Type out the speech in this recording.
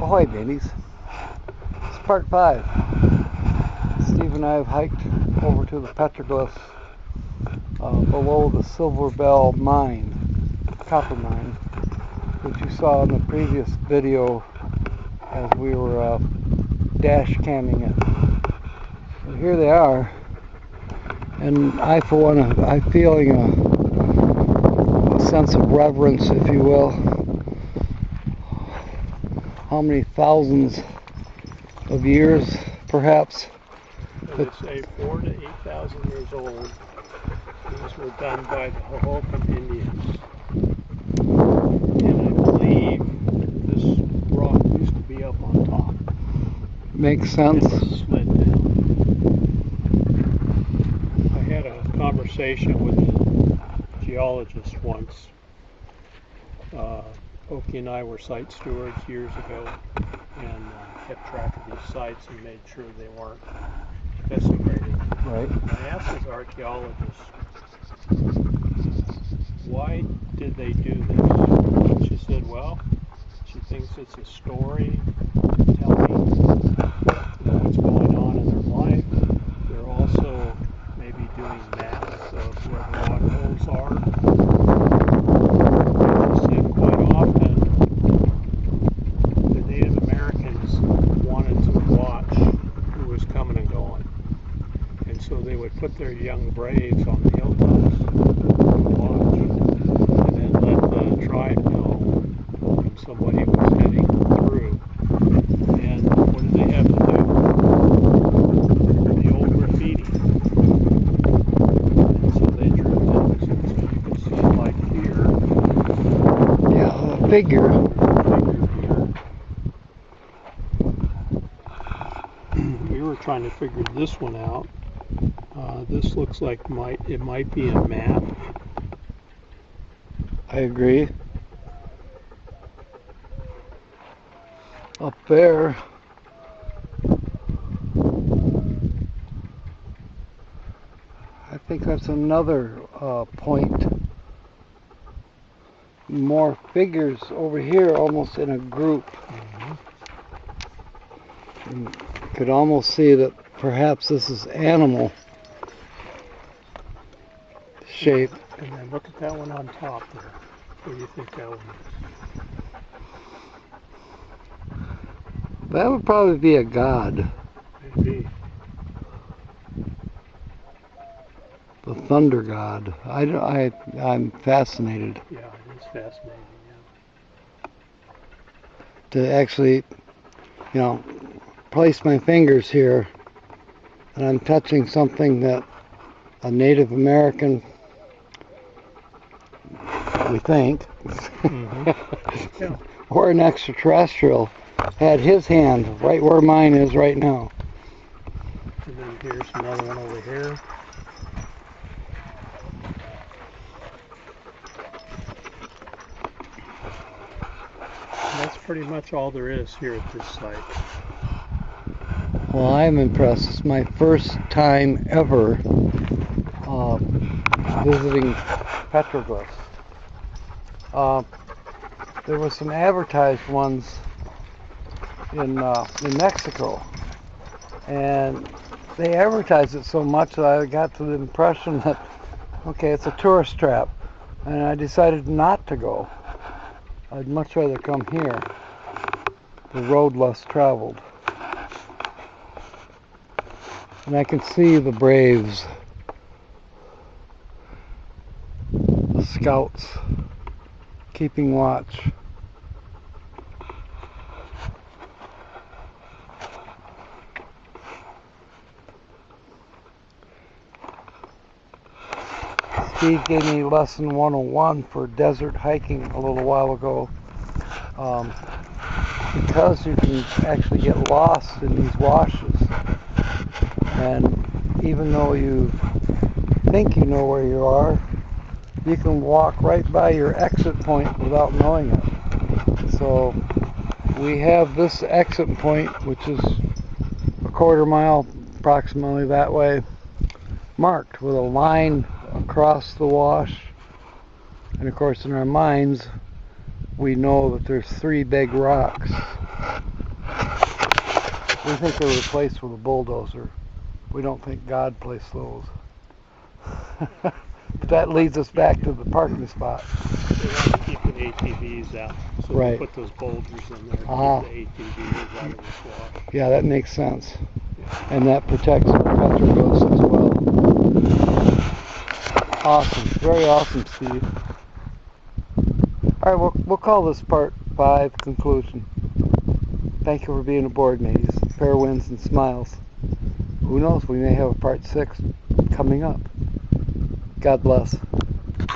Ahoy, babies. It's part 5. Steve and I have hiked over to the Petroglyphs below the Silver Bell mine, copper mine, which you saw in the previous video as we were dash camming it. And here they are, and I, for one, I'm feeling a sense of reverence, if you will. How many thousands of years, perhaps? They say 4,000 to 8,000 years old. These were done by the Hohokam Indians. And I believe this rock used to be up on top. Makes sense. And it slid down. I had a conversation with a geologist once. Oki and I were site stewards years ago and kept track of these sites and made sure they weren't desecrated. Right. I asked his archaeologist, why did they do this? She said, well, she thinks it's a story telling what's going on in their life. They're also maybe doing maps of where the water holes are. She said quite often the Native Americans wanted to watch who was coming and going. And so they would put their young braves on the hilltops and watch, and then let the tribe know when somebody was heading through. And what did they have to do? The old graffiti. And so they drew things, and so you can see like here. Yeah, a figure. We were trying to figure this one out. This looks like it might be a map. I agree. Up there, I think that's another point. More figures over here, almost in a group. You could almost see that perhaps this is animal shape. And then look at that one on top there. What do you think that one is? That would probably be a god. Maybe. The thunder god. I'm fascinated. Yeah, it is fascinating, yeah. To actually, place my fingers here, and I'm touching something that a Native American, we think, Yeah. or an extraterrestrial, had his hand right where mine is right now. And then here's another one over here. And that's pretty much all there is here at this site. Well, I'm impressed. It's my first time ever visiting petroglyphs. There were some advertised ones in Mexico, and they advertised it so much that I got to the impression that, okay, it's a tourist trap, and I decided not to go. I'd much rather come here, the road less traveled. And I can see the braves, the scouts, keeping watch. Steve gave me lesson 101 for desert hiking a little while ago. Because you can actually get lost in these washes, and even though you think you know where you are, you can walk right by your exit point without knowing it. So we have this exit point, which is a quarter mile approximately that way, marked with a line across the wash. And of course, in our minds, we know that there's 3 big rocks We think they were replaced with a bulldozer. We don't think God placed those. But that leads us back to the parking spot. They want to keep the ATVs out, so Right. they put those boulders in there to Ah. keep the ATVs out of the swash. Yeah, that makes sense. Yeah. And that protects the petroglyphs as well. Awesome. Very awesome, Steve. All right, we'll call this part 5 conclusion. Thank you for being aboard, mateys. Fair winds and smiles. Who knows, we may have a part 6 coming up. God bless.